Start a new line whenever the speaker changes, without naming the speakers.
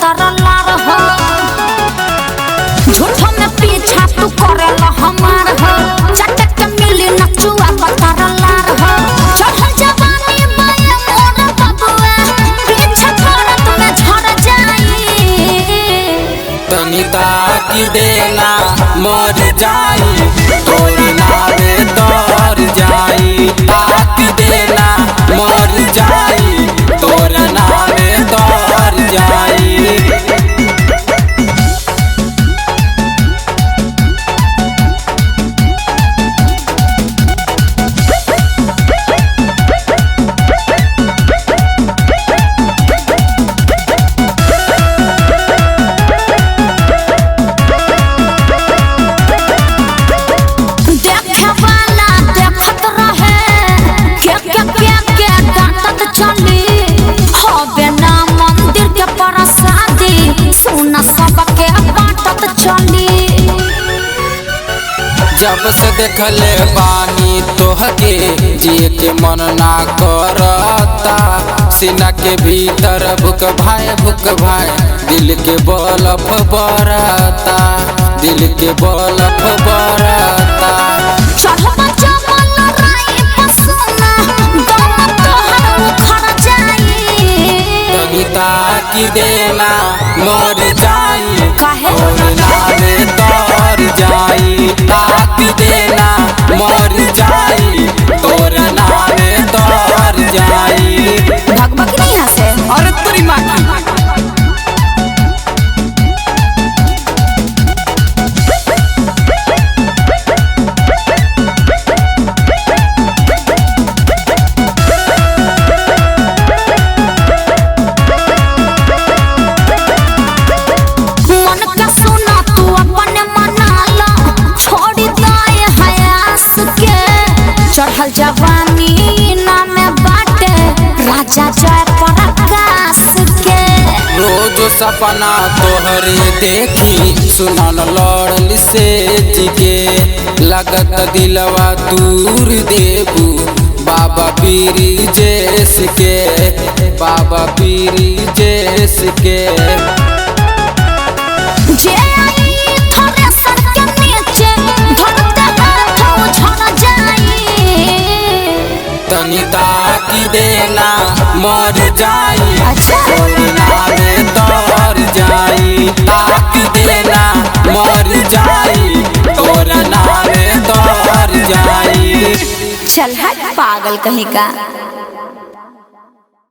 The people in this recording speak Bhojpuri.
पतरला रहो झूठों में पीछा तू करेला हमार हो चटक मिली नचुआ पतरला रहो चढ़ जवानी माया मोर बबुआ पीछा करत में झड़ जाई
तनिता की देला मर जाई तोर नावे तर जाई ताक देला मर जाई तोर नावे तर जाई जब से देखले बानी तोहके जिए के मन ना करता सीना के भीतर भुक भाई दिल के बलफ बरता दिल के बलफ बरता तनिता की देला मर जाई नावे तर जाई ताक देला मर जाई तोर नावे तर जाई
भगभग नहीं हंसे
अरे तेरी माँ
चढ़ल जवानी नाम बाटे राजा जय प्रकाश के
रोज सपना तोहरे देखी सुनल लड़ल से जिके लगत दिलवा दूर देबू बाबा पीरी जैस के बाबा पीरी जैस के तनिता की देला मर जाई नावे तर जाई ताक देला मर जाई तोर नावे तर जाई
चल हट पागल कहीं का।